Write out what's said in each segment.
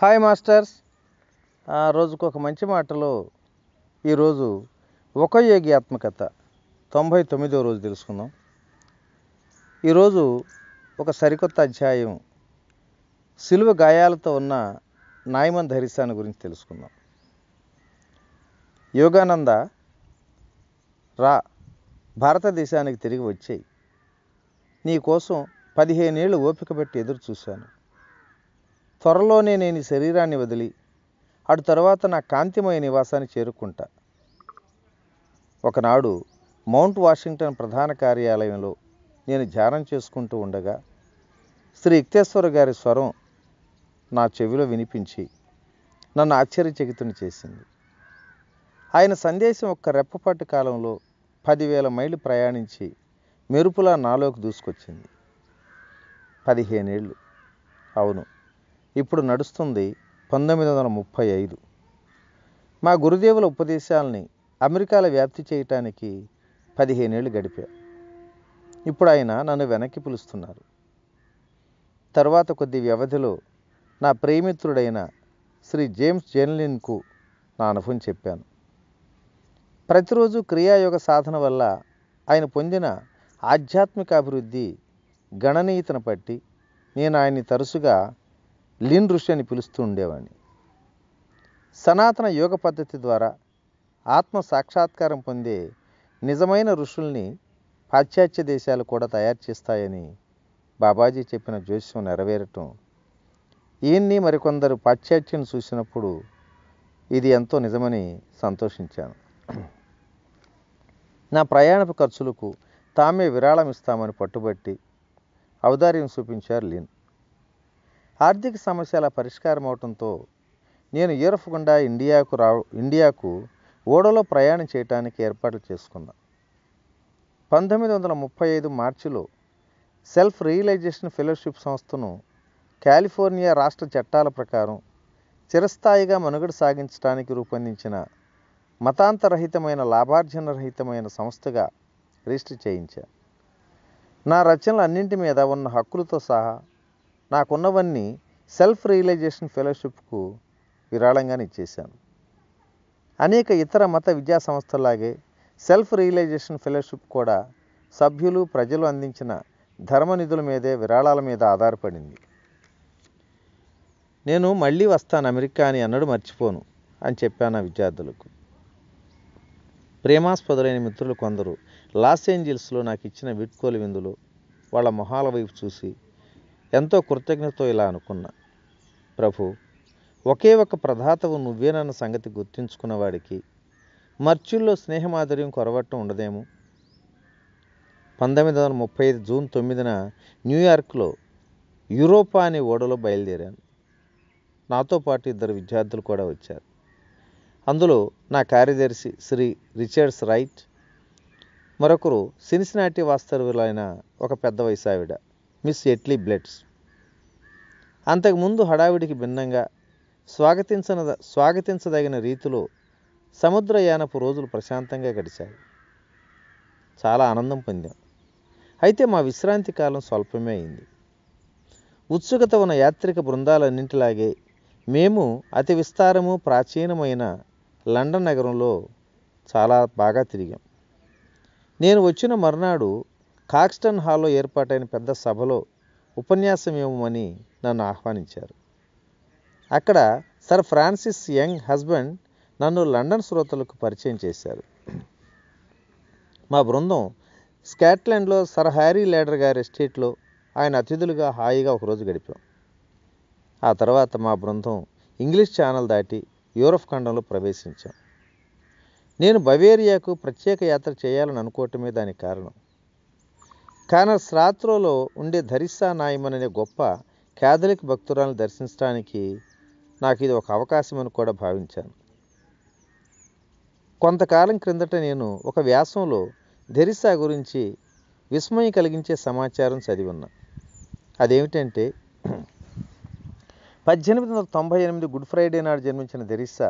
Hi masters. రోజుకు ఒక మంచి మాటలో ఈరోజు ఒక యోగి ఆత్మకథ 99వ రోజు తెలుసుకుందాం. ఈరోజు ఒక సరికొత్త అధ్యాయం సిలువ గాయాలతో ఉన్న నాయమన్ ధరిసాను గురించి తెలుసుకుందాం. యోగానంద రా, భారతదేశానికి తిరిగి వచ్చేయి. నీ కోసం 15 ఏళ్ళు ఓపిక పెట్టి ఎదురు చూశాను. త్వరలోనే నేను ఈ శరీరాన్ని వదిలి అటు తర్వాత నా కాంతిమయ నివాసాన్ని చేరుకుంటా. ఒకనాడు మౌంట్ వాషింగ్టన్ ప్రధాన కార్యాలయంలో నేను ధ్యానం చేసుకుంటూ ఉండగా శ్రీ యుక్తేశ్వర గారి స్వరం నా చెవిలో వినిపించి నన్ను ఆశ్చర్యచకితుని చేసింది. ఆయన సందేశం ఒక్క రెప్పపాటు కాలంలో 10,000 మైళ్ళు ప్రయాణించి మెరుపులా నాలోకి దూసుకొచ్చింది. 15 ఏళ్ళు. అవును, ఇప్పుడు నడుస్తుంది 1935. మా గురుదేవుల ఉపదేశాలని అమెరికాలో వ్యాప్తి చేయటానికి 15 ఏళ్ళు గడిపా. ఇప్పుడు ఆయన నన్ను వెనక్కి పిలుస్తున్నారు. తర్వాత కొద్ది వ్యవధిలో నా ప్రేమిత్రుడైన శ్రీ జేమ్స్ జెన్లిన్కు నా అనుభవం చెప్పాను. ప్రతిరోజు క్రియాయోగ సాధన వల్ల ఆయన పొందిన ఆధ్యాత్మిక అభివృద్ధి గణనీయతను బట్టి నేను ఆయన్ని తరచుగా లిన్ ఋషి అని పిలుస్తూ ఉండేవాడిని. సనాతన యోగ పద్ధతి ద్వారా ఆత్మ సాక్షాత్కారం పొందే నిజమైన ఋషుల్ని పాశ్చాత్య దేశాలు కూడా తయారు చేస్తాయని బాబాజీ చెప్పిన జోస్యం నెరవేరటం, ఈయన్ని మరికొందరు పాశ్చాత్యం చూసినప్పుడు ఇది ఎంతో నిజమని సంతోషించాను. నా ప్రయాణపు ఖర్చులకు తామే విరాళం ఇస్తామని పట్టుబట్టి ఔదార్యం చూపించారు లిన్. ఆర్థిక సమస్యల పరిష్కారం అవడంతో నేను యూరప్ గుండా ఇండియాకు ఓడలో ప్రయాణం చేయడానికి ఏర్పాట్లు చేసుకున్నా. 1935 మార్చిలో సెల్ఫ్ రియలైజేషన్ ఫెలోషిప్ సంస్థను కాలిఫోర్నియా రాష్ట్ర చట్టాల ప్రకారం చిరస్థాయిగా మనుగడ సాగించడానికి రూపొందించిన మతాంతరహితమైన లాభార్జనరహితమైన సంస్థగా రిజిస్టర్ చేయించా. నా రచనలు అన్నింటి మీద ఉన్న హక్కులతో సహా నాకున్నవన్నీ సెల్ఫ్ రియలైజేషన్ ఫెలోషిప్కు విరాళంగానే ఇచ్చేశాను. అనేక ఇతర మత విద్యా సంస్థలాగే సెల్ఫ్ రియలైజేషన్ ఫెలోషిప్ కూడా సభ్యులు ప్రజలు అందించిన ధర్మనిధుల మీదే విరాళాల మీద ఆధారపడింది. నేను మళ్ళీ వస్తాను అమెరికా అని అన్నడు మర్చిపోను అని చెప్పాను నా విద్యార్థులకు. ప్రేమాస్పదులైన మిత్రులు కొందరు లాస్ ఏంజల్స్లో నాకు ఇచ్చిన వీడ్కోలు విందులో వాళ్ళ మొహాల వైపు చూసి ఎంతో కృతజ్ఞతతో ఇలా అనుకున్నా, ప్రభు, ఒకే ఒక ప్రదాతవు నువ్వేనన్న సంగతి గుర్తించుకున్న వాడికి మర్చుల్లో స్నేహమాధుర్యం కొరవట్టం ఉండదేమో. 1935 జూన్ 9న న్యూయార్క్లో యూరోపా అనే ఓడలో బయలుదేరాను. నాతో పాటు 2 విద్యార్థులు కూడా వచ్చారు. అందులో నా కార్యదర్శి శ్రీ రిచర్డ్స్ రైట్, మరొకరు సిన్సినాటి వాస్తవ్యులైన ఒక పెద్ద వయసావిడ మిస్ ఎట్లీ బ్లెట్స్. అంతకుముందు హడావిడికి భిన్నంగా స్వాగతించదగిన రీతిలో సముద్రయానపు రోజులు ప్రశాంతంగా గడిచాయి. చాలా ఆనందం పొందాం. అయితే మా విశ్రాంతి కాలం స్వల్పమే అయింది. ఉత్సుకత ఉన్న యాత్రిక బృందాలన్నింటిలాగే మేము అతి విస్తారము ప్రాచీనమైన లండన్ నగరంలో చాలా బాగా తిరిగాం. నేను వచ్చిన మర్నాడు కాక్స్టన్ హాల్లో ఏర్పాటైన పెద్ద సభలో ఉపన్యాసం ఇవ్వమని నన్ను ఆహ్వానించారు. అక్కడ సర్ ఫ్రాన్సిస్ యంగ్ హస్బెండ్ నన్ను లండన్ శ్రోతలకు పరిచయం చేశారు. మా బృందం స్కాట్లాండ్లో సర్ హ్యారీ లేడర్ గారి ఎస్టేట్లో ఆయన అతిథులుగా హాయిగా ఒకరోజు గడిపాం. ఆ తర్వాత మా బృందం ఇంగ్లీష్ ఛానల్ దాటి యూరప్ ఖండంలో ప్రవేశించాం. నేను బవేరియాకు ప్రత్యేక యాత్ర చేయాలని అనుకోవటమే దానికి కారణం. కానర్ స్రాత్రోలో ఉండే ధరిసా నాయమన్ అనే గొప్ప క్యాథలిక్ భక్తురాలను దర్శించడానికి నాకు ఇది ఒక అవకాశం అని కూడా భావించాను. కొంతకాలం క్రిందట నేను ఒక వ్యాసంలో ధరిసా గురించి విస్మయం కలిగించే సమాచారం చదివి ఉన్నా. అదేమిటంటే 1898 గుడ్ ఫ్రైడే నాడు జన్మించిన ధరిసా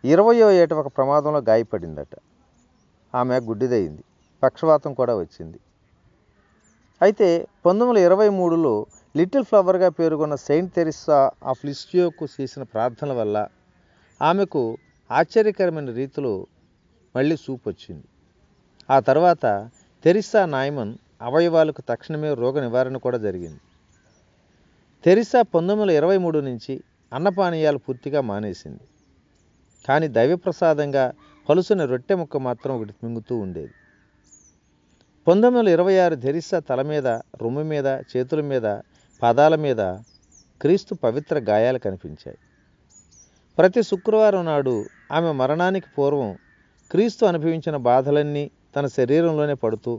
20వ ఏట ఒక ప్రమాదంలో గాయపడిందట. ఆమె గుడ్డిదయింది, పక్షవాతం కూడా వచ్చింది. అయితే 1923లో లిటిల్ ఫ్లవర్గా పేరుగొన్న సెయింట్ తెరిస్సా ఆఫ్ లిసియోకు చేసిన ప్రార్థనల వల్ల ఆమెకు ఆశ్చర్యకరమైన రీతిలో మళ్ళీ చూపు వచ్చింది. ఆ తర్వాత తెరిస్సా నాయ్మన్ అవయవాలకు తక్షణమే రోగ నివారణ కూడా జరిగింది. తెరిస్సా 1923 నుంచి అన్నపానీయాలు పూర్తిగా మానేసింది. కానీ దైవప్రసాదంగా పలుసుని రొట్టె ముక్క మాత్రం ఒకటి మింగుతూ ఉండేది. 1926 తెరిస్సా తల మీద, రొమ్ము మీద, చేతుల మీద, పాదాల మీద క్రీస్తు పవిత్ర గాయాలు కనిపించాయి. ప్రతి శుక్రవారం నాడు ఆమె మరణానికి పూర్వం క్రీస్తు అనుభవించిన బాధలన్నీ తన శరీరంలోనే పడుతూ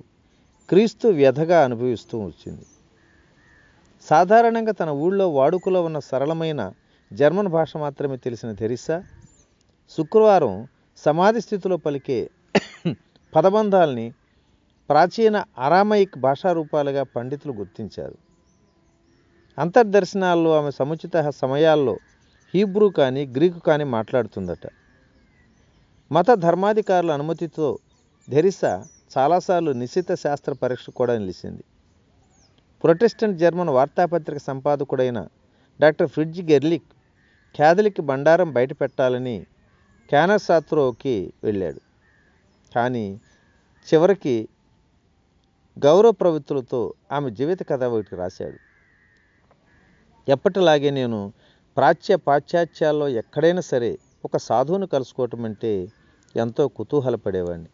క్రీస్తు వ్యధగా అనుభవిస్తూ వచ్చింది. సాధారణంగా తన ఊళ్ళో వాడుకలో ఉన్న సరళమైన జర్మన్ భాష మాత్రమే తెలిసిన తెరిస్సా శుక్రవారం సమాధి స్థితిలో పలికే పదబంధాల్ని ప్రాచీన అరామైక్ భాషారూపాలుగా పండితులు గుర్తించారు. అంతర్దర్శనాల్లో ఆమె సముచిత సమయాల్లో హీబ్రూ కానీ గ్రీకు కానీ మాట్లాడుతుందట. మత ధర్మాధికారుల అనుమతితో తెరిస్సా చాలాసార్లు నిశ్చిత శాస్త్ర పరీక్ష కూడా నిలిచింది. ప్రొటెస్టెంట్ జర్మన్ వార్తాపత్రిక సంపాదకుడైన డాక్టర్ ఫ్రిడ్జ్ గెర్లిక్ క్యాథలిక్ బండారం బయట పెట్టాలని క్యానర్సాత్రోకి వెళ్ళాడు. కానీ చివరికి గౌరవ ప్రవృత్తులతో ఆమె జీవిత కథ ఒకటి రాశాడు. ఎప్పటిలాగే నేను పాశ్చాత్యాల్లో ఎక్కడైనా సరే ఒక సాధువును కలుసుకోవటం అంటే ఎంతో కుతూహలపడేవాడిని.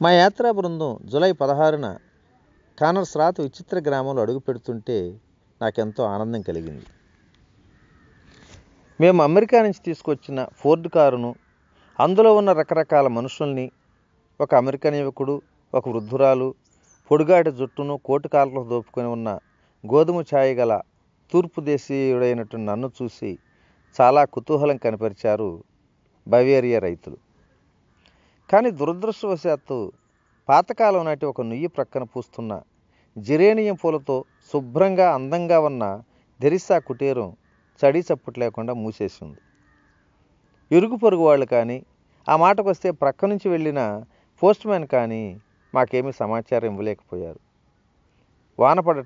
మా యాత్రా బృందం జూలై 16న కానర్సాత్ విచిత్ర గ్రామంలో అడుగు పెడుతుంటే నాకెంతో ఆనందం కలిగింది. మేము అమెరికా నుంచి తీసుకొచ్చిన ఫోర్డ్ కారును, అందులో ఉన్న రకరకాల మనుషుల్ని, ఒక అమెరికన్ యువకుడు, ఒక వృద్ధురాలు, పొడుగాటి జుట్టును కోటు కాళ్ళకు దోపుకొని ఉన్న గోధుమ ఛాయ గల తూర్పు దేశీయుడైనటువంటి నన్ను చూసి చాలా కుతూహలం కనపరిచారు బవేరియా రైతులు. కానీ దురదృష్టవశాత్తు పాతకాలం నాటి ఒక నుయ్యి ప్రక్కన పూస్తున్న జిరేనియం పూలతో శుభ్రంగా అందంగా ఉన్న తెరిస్సా కుటీరం చడీ చప్పుడు లేకుండా మూసేసి ఉంది. ఇరుగు పొరుగు వాళ్ళు కానీ, ఆ మాటకు వస్తే ప్రక్క నుంచి వెళ్ళిన పోస్ట్ మ్యాన్ కానీ మాకేమీ సమాచారం ఇవ్వలేకపోయారు. వాన పడ